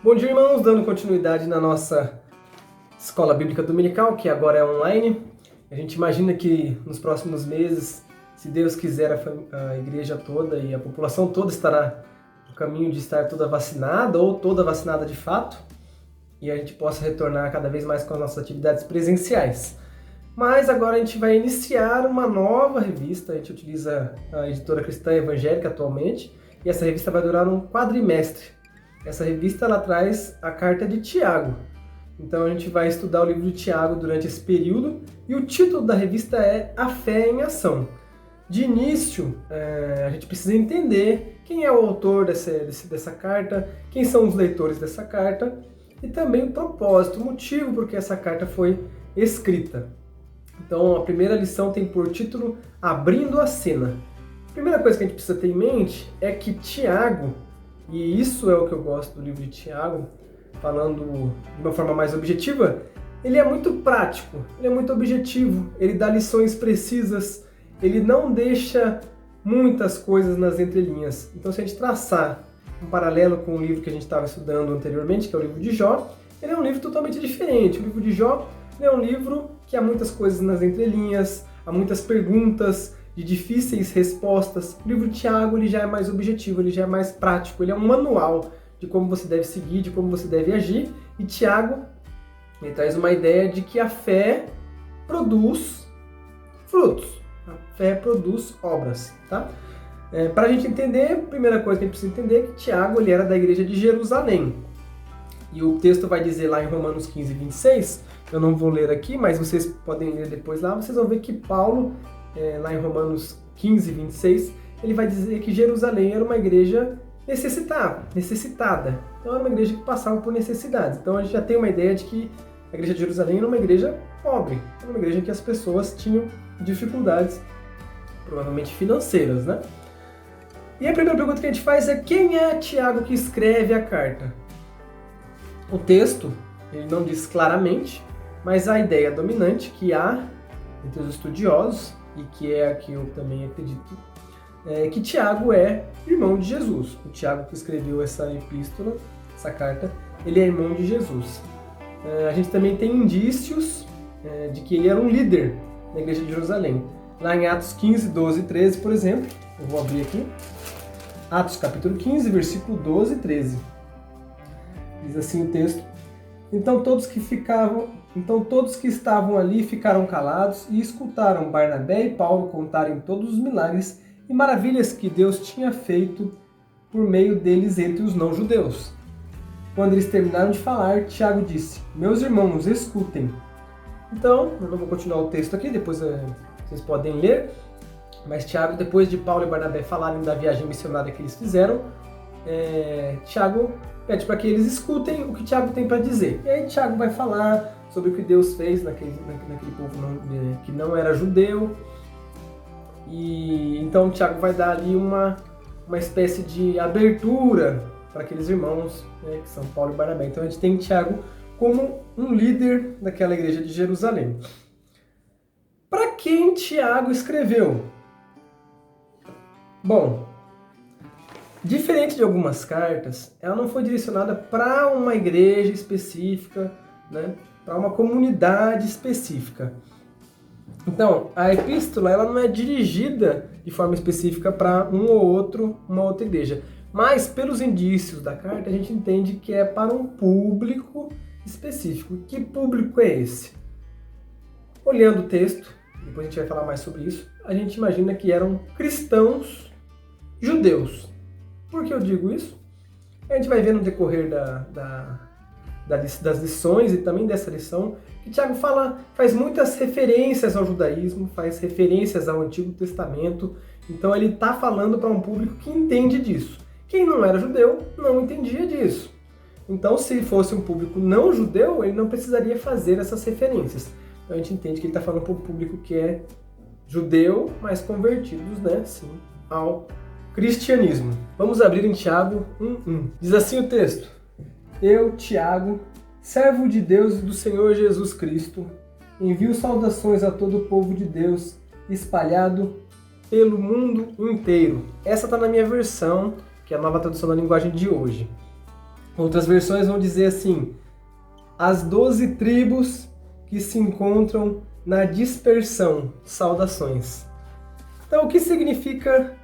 Bom dia, irmãos, dando continuidade na nossa escola bíblica dominical, que agora é online. A gente imagina que nos próximos meses, se Deus quiser, a igreja toda e a população toda estará no caminho de estar toda vacinada ou toda vacinada de fato, e a gente possa retornar cada vez mais com as nossas atividades presenciais. Mas agora a gente vai iniciar uma nova revista, a gente utiliza a editora Cristã Evangélica atualmente, e essa revista vai durar um quadrimestre. Essa revista ela traz a carta de Tiago. Então a gente vai estudar o livro de Tiago durante esse período e o título da revista é A Fé em Ação. De início, a gente precisa entender quem é o autor dessa carta, quem são os leitores dessa carta e também o propósito, o motivo por que essa carta foi escrita. Então a primeira lição tem por título Abrindo a Cena. A primeira coisa que a gente precisa ter em mente é que Tiago, e isso é o que eu gosto do livro de Tiago, falando de uma forma mais objetiva, ele é muito prático, ele é muito objetivo, ele dá lições precisas, ele não deixa muitas coisas nas entrelinhas. Então se a gente traçar um paralelo com o livro que a gente estava estudando anteriormente, que é o livro de Jó, ele é um livro totalmente diferente. O livro de Jó é um livro que há muitas coisas nas entrelinhas, há muitas perguntas, de difíceis respostas. O livro de Tiago ele já é mais objetivo, ele já é mais prático, ele é um manual de como você deve seguir, de como você deve agir. E Tiago ele traz uma ideia de que a fé produz frutos, a fé produz obras, tá? Para a gente entender, a primeira coisa que a gente precisa entender é que Tiago ele era da igreja de Jerusalém. E o texto vai dizer lá em Romanos 15, 26, eu não vou ler aqui, mas vocês podem ler depois lá, vocês vão ver que Paulo lá em Romanos 15, 26, ele vai dizer que Jerusalém era uma igreja necessitada. Então era uma igreja que passava por necessidades. Então a gente já tem uma ideia de que a igreja de Jerusalém era uma igreja pobre, era uma igreja em que as pessoas tinham dificuldades, provavelmente financeiras, né? E a primeira pergunta que a gente faz é quem é Tiago que escreve a carta? O texto, ele não diz claramente, mas a ideia dominante que há entre os estudiosos, e que é a que eu também acredito, é que Tiago é irmão de Jesus. O Tiago que escreveu essa epístola, essa carta, ele é irmão de Jesus. A gente também tem indícios de que ele era um líder na igreja de Jerusalém. Lá em Atos 15, 12 e 13, por exemplo, eu vou abrir aqui, Atos capítulo 15, versículo 12 e 13. Diz assim o texto: Então todos que estavam ali ficaram calados e escutaram Barnabé e Paulo contarem todos os milagres e maravilhas que Deus tinha feito por meio deles entre os não-judeus. Quando eles terminaram de falar, Tiago disse: Meus irmãos, escutem. Então, eu não vou continuar o texto aqui, depois vocês podem ler, mas Tiago, depois de Paulo e Barnabé falarem da viagem missionária que eles fizeram, Tiago pede para que eles escutem o que Tiago tem para dizer. E aí Tiago vai falar sobre o que Deus fez naquele povo que não era judeu. E então Tiago vai dar ali uma espécie de abertura para aqueles irmãos, que são Paulo e Barnabé. Então a gente tem Tiago como um líder daquela igreja de Jerusalém. Para quem Tiago escreveu? Bom, diferente de algumas cartas, ela não foi direcionada para uma igreja específica, né? Para uma comunidade específica. Então, a epístola ela não é dirigida de forma específica para uma outra igreja. Mas, pelos indícios da carta, a gente entende que é para um público específico. Que público é esse? Olhando o texto, depois a gente vai falar mais sobre isso, a gente imagina que eram cristãos judeus. Por que eu digo isso? A gente vai ver no decorrer das lições e também dessa lição que Tiago faz muitas referências ao judaísmo, faz referências ao Antigo Testamento. Então ele está falando para um público que entende disso. Quem não era judeu não entendia disso. Então se fosse um público não judeu, ele não precisaria fazer essas referências. Então a gente entende que ele está falando para um público que é judeu, mas convertidos, né, sim, ao cristianismo. Vamos abrir em Tiago 1:1. Diz assim o texto: Eu, Tiago, servo de Deus e do Senhor Jesus Cristo, envio saudações a todo o povo de Deus espalhado pelo mundo inteiro. Essa está na minha versão, que é a nova tradução da linguagem de hoje. Outras versões vão dizer assim: as 12 tribos que se encontram na dispersão. Saudações. Então, o que significa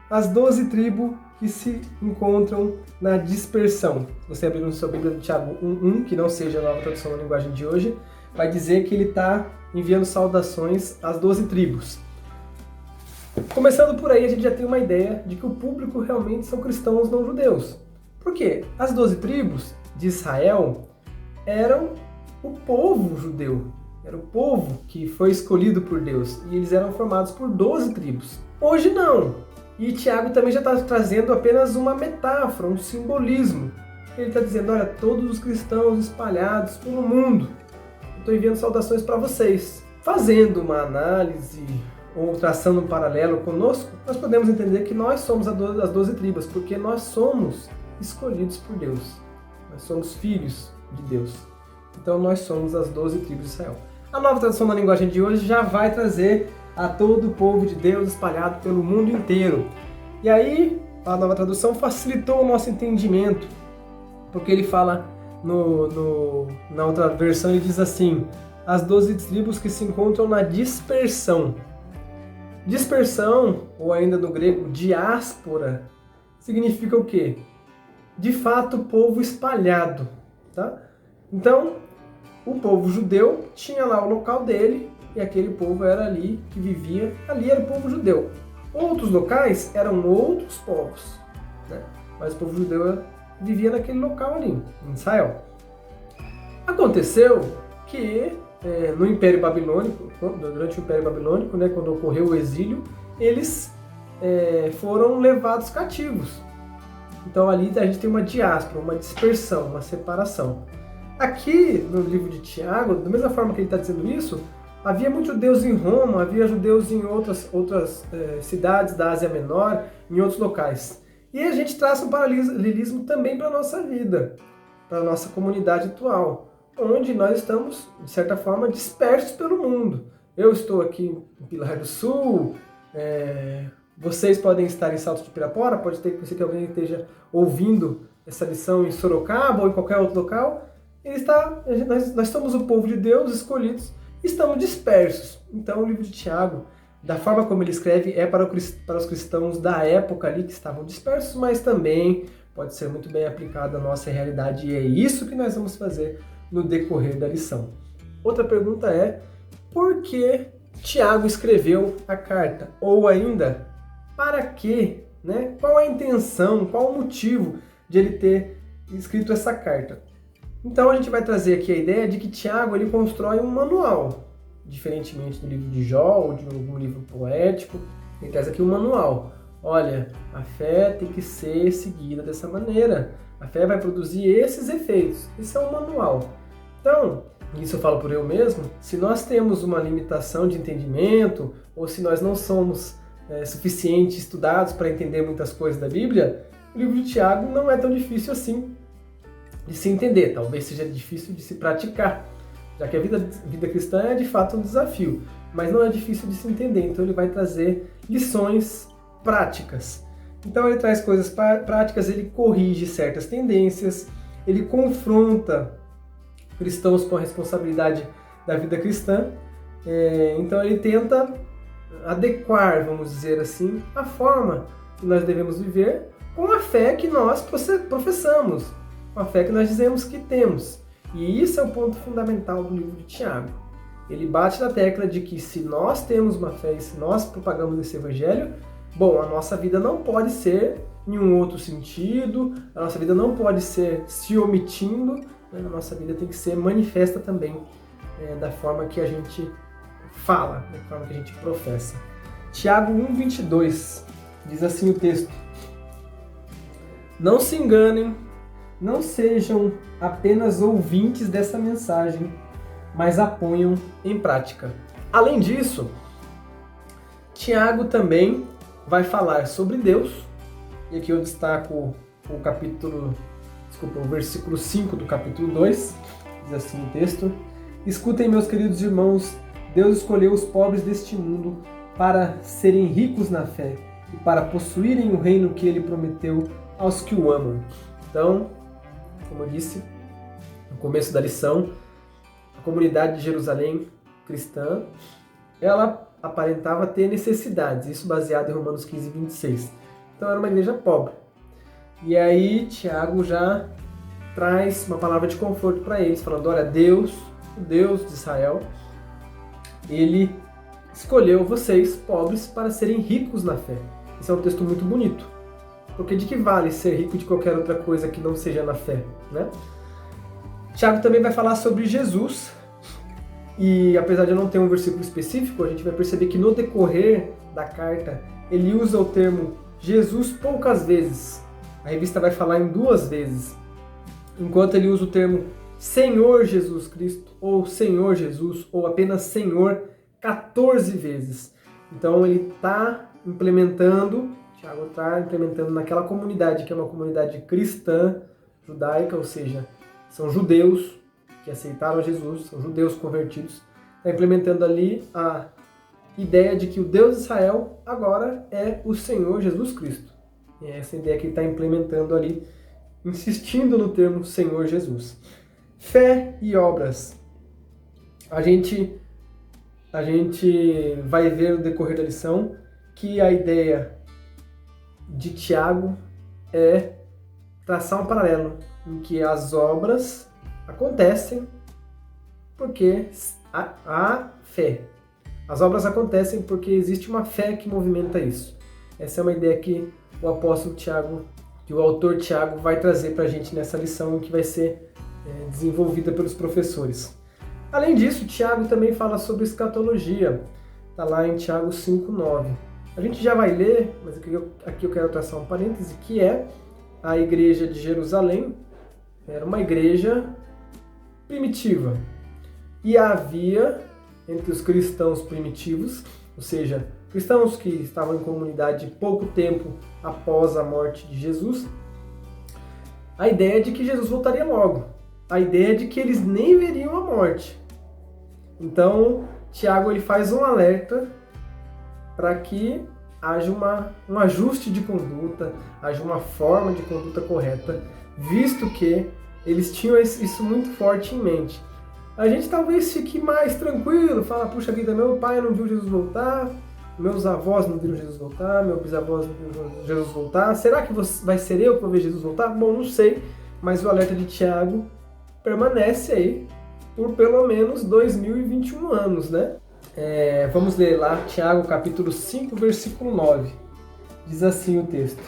as 12 tribos que se encontram na dispersão? Se você abrir no seu Bíblia do Tiago 1:1, que não seja a nova tradução na linguagem de hoje, vai dizer que ele está enviando saudações às 12 tribos. Começando por aí, a gente já tem uma ideia de que o público realmente são cristãos não judeus. Por quê? As 12 tribos de Israel eram o povo judeu. Era o povo que foi escolhido por Deus. E eles eram formados por 12 tribos. Hoje não. E Tiago também já está trazendo apenas uma metáfora, um simbolismo. Ele está dizendo, olha, todos os cristãos espalhados pelo mundo, estou enviando saudações para vocês. Fazendo uma análise ou traçando um paralelo conosco, nós podemos entender que nós somos as 12 tribos, porque nós somos escolhidos por Deus. Nós somos filhos de Deus. Então nós somos as 12 tribos de Israel. A nova tradução da linguagem de hoje já vai trazer a todo o povo de Deus espalhado pelo mundo inteiro. E aí, a nova tradução facilitou o nosso entendimento, porque ele fala na outra versão, ele diz assim: as 12 tribos que se encontram na dispersão. Dispersão, ou ainda no grego, diáspora, significa o quê? De fato, povo espalhado, tá? Então, o povo judeu tinha lá o local dele, e aquele povo era ali que vivia, ali era o povo judeu. Outros locais eram outros povos, né? Mas o povo judeu vivia naquele local ali, em Israel. Aconteceu que no Império Babilônico, durante o Império Babilônico, né, quando ocorreu o exílio, eles foram levados cativos. Então ali a gente tem uma diáspora, uma dispersão, uma separação. Aqui no livro de Tiago, da mesma forma que ele está dizendo isso, havia muitos judeus em Roma, havia judeus em outras cidades da Ásia Menor, em outros locais. E a gente traça um paralelismo também para a nossa vida, para a nossa comunidade atual, onde nós estamos, de certa forma, dispersos pelo mundo. Eu estou aqui em Pilar do Sul, vocês podem estar em Salto de Pirapora, pode ter que alguém esteja ouvindo essa lição em Sorocaba ou em qualquer outro local. Nós somos o povo de Deus, escolhidos, e estamos dispersos. Então o livro de Tiago, da forma como ele escreve, é para os cristãos da época ali que estavam dispersos, mas também pode ser muito bem aplicado à nossa realidade, e é isso que nós vamos fazer no decorrer da lição. Outra pergunta é: por que Tiago escreveu a carta? Ou ainda, para quê? Né? Qual a intenção, qual o motivo de ele ter escrito essa carta? Então a gente vai trazer aqui a ideia de que Tiago ele constrói um manual, diferentemente do livro de Jó ou de algum livro poético. Ele traz aqui um manual. Olha, a fé tem que ser seguida dessa maneira. A fé vai produzir esses efeitos. Isso é um manual. Então, isso eu falo por eu mesmo, se nós temos uma limitação de entendimento, ou se nós não somos suficientemente estudados para entender muitas coisas da Bíblia, o livro de Tiago não é tão difícil assim de se entender, talvez seja difícil de se praticar, já que a vida cristã é de fato um desafio, mas não é difícil de se entender, então ele vai trazer lições práticas. Então ele traz coisas práticas, ele corrige certas tendências, ele confronta cristãos com a responsabilidade da vida cristã, então ele tenta adequar, vamos dizer assim, a forma que nós devemos viver com a fé que nós professamos, com a fé que nós dizemos que temos. E isso é o ponto fundamental do livro de Tiago. Ele bate na tecla de que se nós temos uma fé e se nós propagamos esse evangelho, bom, a nossa vida não pode ser em um outro sentido, a nossa vida não pode ser se omitindo, né? A nossa vida tem que ser manifesta também da forma que a gente fala, da forma que a gente professa. Tiago 1:22 diz assim o texto: não se enganem, não sejam apenas ouvintes dessa mensagem, mas a ponham em prática. Além disso, Tiago também vai falar sobre Deus, e aqui eu destaco o versículo 5 do capítulo 2, diz assim o texto: escutem, meus queridos irmãos, Deus escolheu os pobres deste mundo para serem ricos na fé e para possuírem o reino que ele prometeu aos que o amam. Então, como eu disse no começo da lição, a comunidade de Jerusalém cristã, ela aparentava ter necessidades, isso baseado em Romanos 15, 26. Então era uma igreja pobre. E aí Tiago já traz uma palavra de conforto para eles, falando, olha, Deus, o Deus de Israel, ele escolheu vocês, pobres, para serem ricos na fé. Esse é um texto muito bonito. Porque de que vale ser rico de qualquer outra coisa que não seja na fé, né? Tiago também vai falar sobre Jesus, e apesar de eu não ter um versículo específico, a gente vai perceber que no decorrer da carta, ele usa o termo Jesus poucas vezes. A revista vai falar em 2 vezes, enquanto ele usa o termo Senhor Jesus Cristo, ou Senhor Jesus, ou apenas Senhor, 14 vezes. Então ele está implementando, Tiago está implementando naquela comunidade, que é uma comunidade cristã, judaica, ou seja, são judeus que aceitaram Jesus, são judeus convertidos, está implementando ali a ideia de que o Deus de Israel agora é o Senhor Jesus Cristo. E é essa ideia que ele está implementando ali, insistindo no termo Senhor Jesus. Fé e obras. A gente vai ver no decorrer da lição que a ideia de Tiago é traçar um paralelo em que as obras acontecem porque há fé. As obras acontecem porque existe uma fé que movimenta isso. Essa é uma ideia que o apóstolo Tiago, que o autor Tiago vai trazer para a gente nessa lição que vai ser desenvolvida pelos professores. Além disso, Tiago também fala sobre escatologia. Está lá em Tiago 5,9. A gente já vai ler, mas aqui eu quero traçar um parêntese, que é a igreja de Jerusalém. Era uma igreja primitiva. E havia, entre os cristãos primitivos, ou seja, cristãos que estavam em comunidade pouco tempo após a morte de Jesus, a ideia de que Jesus voltaria logo. A ideia de que eles nem veriam a morte. Então, Tiago ele faz um alerta para que haja um ajuste de conduta, haja uma forma de conduta correta, visto que eles tinham isso muito forte em mente. A gente talvez fique mais tranquilo, fala, puxa vida, meu pai não viu Jesus voltar, meus avós não viram Jesus voltar, meus bisavós não viram Jesus voltar, será que vai ser eu que vou ver Jesus voltar? Bom, não sei, mas o alerta de Tiago permanece aí por pelo menos 2021 anos, né? Vamos ler lá Tiago capítulo 5, versículo 9. Diz assim o texto: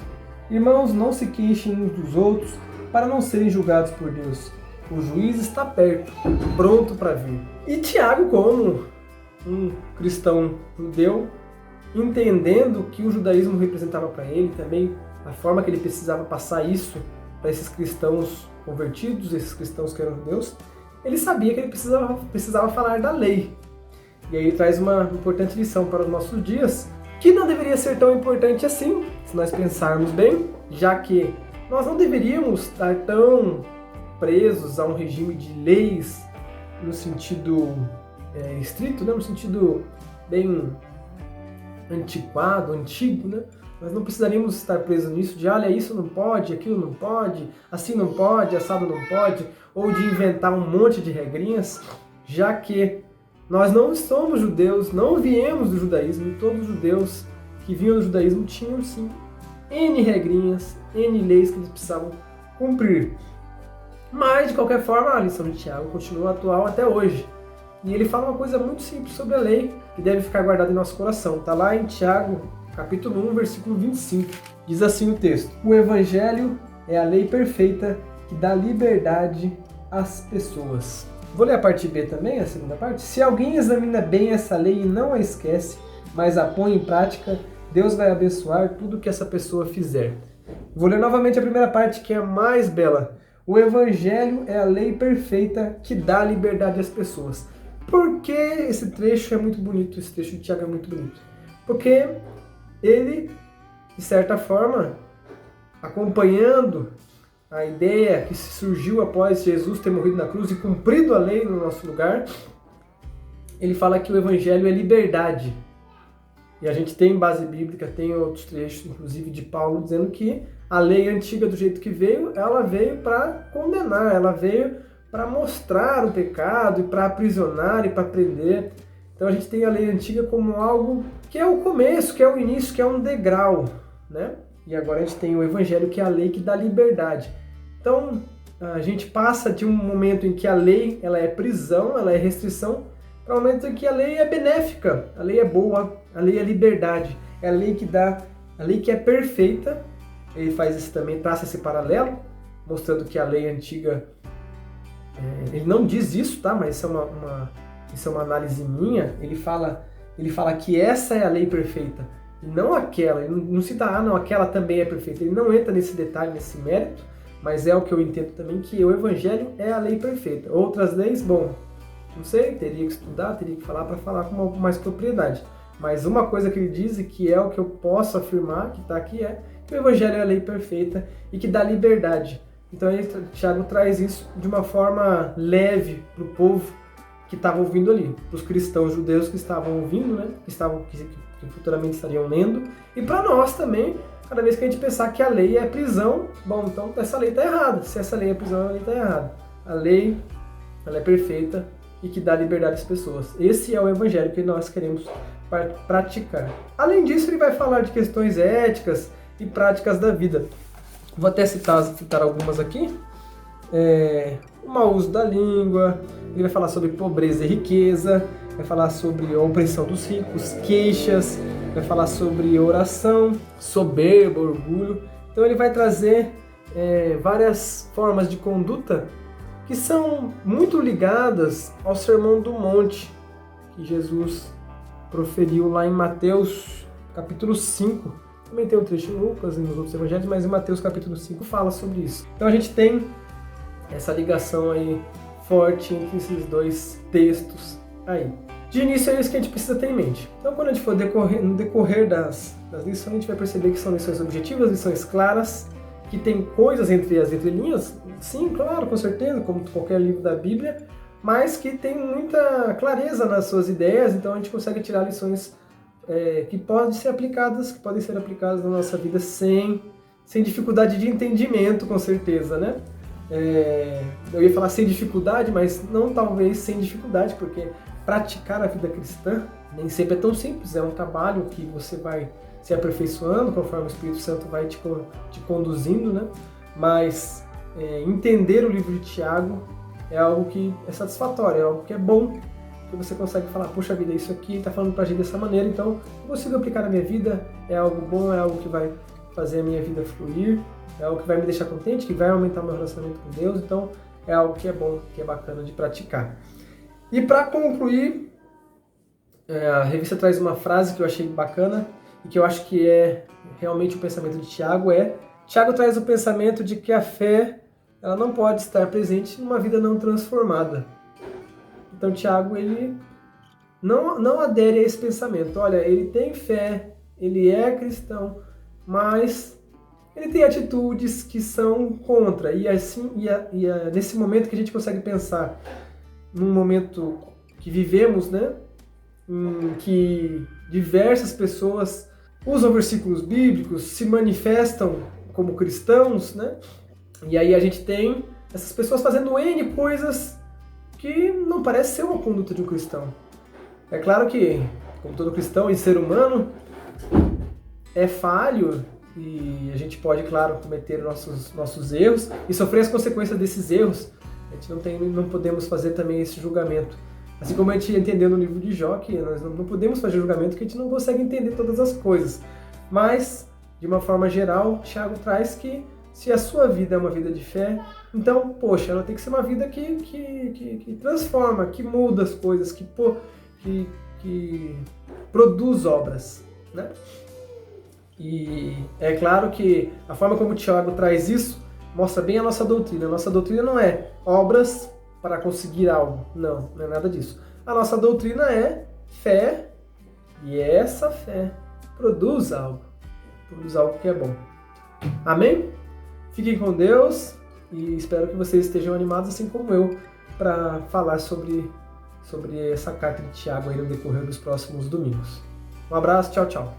Irmãos, não se queixem uns dos outros para não serem julgados por Deus. O juiz está perto, pronto para vir. E Tiago, como um cristão judeu, entendendo que o judaísmo representava para ele, também a forma que ele precisava passar isso para esses cristãos convertidos, esses cristãos que eram judeus, ele sabia que ele precisava falar da lei. E aí ele traz uma importante lição para os nossos dias, que não deveria ser tão importante assim, se nós pensarmos bem, já que nós não deveríamos estar tão presos a um regime de leis no sentido estrito, né? No sentido bem antiquado, antigo, né? Nós não precisaríamos estar presos nisso de, olha, isso não pode, aquilo não pode, assim não pode, assado não pode, ou de inventar um monte de regrinhas, já que nós não somos judeus, não viemos do judaísmo, e todos os judeus que vinham do judaísmo tinham, sim, N regrinhas, N leis que eles precisavam cumprir. Mas, de qualquer forma, a lição de Tiago continua atual até hoje. E ele fala uma coisa muito simples sobre a lei, que deve ficar guardada em nosso coração. Está lá em Tiago, capítulo 1, versículo 25. Diz assim o texto: O Evangelho é a lei perfeita que dá liberdade às pessoas. Vou ler a parte B também, a segunda parte. Se alguém examina bem essa lei e não a esquece, mas a põe em prática, Deus vai abençoar tudo que essa pessoa fizer. Vou ler novamente a primeira parte, que é a mais bela. O Evangelho é a lei perfeita que dá liberdade às pessoas. Por que esse trecho é muito bonito? Esse trecho de Tiago é muito bonito. Porque ele, de certa forma, acompanhando a ideia que surgiu após Jesus ter morrido na cruz e cumprido a lei no nosso lugar, ele fala que o Evangelho é liberdade. E a gente tem base bíblica, tem outros trechos, inclusive de Paulo, dizendo que A lei antiga, do jeito que veio, ela veio para condenar, ela veio para mostrar o pecado e para aprisionar e para prender. Então a gente tem a lei antiga como algo que é o começo, que é o início, que é um degrau, né? E agora a gente tem o Evangelho, que é a lei que dá liberdade. Então a gente passa de um momento em que a lei ela é prisão, ela é restrição, para um momento em que a lei é benéfica, a lei é boa, a lei é liberdade, é a lei que dá, a lei que é perfeita. Ele faz isso também, traça esse paralelo, mostrando que a lei antiga, ele não diz isso, tá? Mas isso é uma análise minha. Ele fala que essa é a lei perfeita, e não aquela. Ele não cita, não, aquela também é perfeita. Ele não entra nesse detalhe, nesse mérito, mas é o que eu entendo também, que o Evangelho é a lei perfeita. Outras leis, bom, não sei, teria que estudar, teria que falar para falar com mais propriedade. Mas uma coisa que ele diz, e que é o que eu posso afirmar, que está aqui, é que o Evangelho é a lei perfeita e que dá liberdade. Então Tiago traz isso de uma forma leve para o povo que estava ouvindo ali, para os cristãos judeus que estavam ouvindo, né? que futuramente estariam lendo, e para nós também, cada vez que a gente pensar que a lei é prisão, bom, então essa lei está errada. Se essa lei é prisão, a lei está errada. A lei, ela é perfeita e que dá liberdade às pessoas. Esse é o Evangelho que nós queremos praticar. Além disso, ele vai falar de questões éticas e práticas da vida. Vou até citar algumas aqui. O mau uso da língua, ele vai falar sobre pobreza e riqueza, vai falar sobre a opressão dos ricos, queixas, vai falar sobre oração, soberba, orgulho. Então ele vai trazer várias formas de conduta que são muito ligadas ao Sermão do Monte, que Jesus proferiu lá em Mateus capítulo 5. Também tem um trecho em Lucas e nos outros evangelhos, mas em Mateus capítulo 5 fala sobre isso. Então a gente tem essa ligação aí forte entre esses dois textos aí. De início é isso que a gente precisa ter em mente. Então quando a gente for no decorrer das lições, a gente vai perceber que são lições objetivas, lições claras, que tem coisas entre as entrelinhas, sim, claro, com certeza, como qualquer livro da Bíblia, mas que tem muita clareza nas suas ideias, então a gente consegue tirar lições que podem ser aplicadas na nossa vida sem dificuldade de entendimento, com certeza, né? Eu ia falar sem dificuldade, mas não talvez sem dificuldade, porque praticar a vida cristã nem sempre é tão simples, é um trabalho que você vai se aperfeiçoando conforme o Espírito Santo vai te conduzindo, né? Mas entender o livro de Tiago é algo que é satisfatório, é algo que é bom, que você consegue falar, puxa vida, isso aqui está falando pra gente dessa maneira, então eu consigo aplicar na minha vida, é algo bom, é algo que vai fazer a minha vida fluir, é algo que vai me deixar contente, que vai aumentar meu relacionamento com Deus, então é algo que é bom, que é bacana de praticar. E para concluir, a revista traz uma frase que eu achei bacana e que eu acho que é realmente o pensamento de Tiago, Tiago traz o pensamento de que a fé ela não pode estar presente numa vida não transformada. Então Tiago ele não adere a esse pensamento. Olha, ele tem fé, ele é cristão, mas ele tem atitudes que são contra. E assim, nesse momento que a gente consegue pensar num momento que vivemos, né, em que diversas pessoas usam versículos bíblicos, se manifestam como cristãos, né? E aí a gente tem essas pessoas fazendo N coisas que não parece ser uma conduta de um cristão. É claro que, como todo cristão e ser humano, é falho e a gente pode, claro, cometer nossos erros e sofrer as consequências desses erros. A gente não podemos fazer também esse julgamento. Assim como a gente entendeu no livro de Jó, que nós não podemos fazer julgamento porque a gente não consegue entender todas as coisas. Mas, de uma forma geral, Tiago traz que se a sua vida é uma vida de fé, então, poxa, ela tem que ser uma vida que transforma, que muda as coisas, que produz obras, né? E é claro que a forma como Tiago traz isso mostra bem a nossa doutrina. A nossa doutrina não é obras para conseguir algo, não é nada disso. A nossa doutrina é fé, e essa fé produz algo que é bom. Amém? Fiquem com Deus e espero que vocês estejam animados assim como eu para falar sobre essa carta de Tiago aí no decorrer dos próximos domingos. Um abraço, tchau, tchau.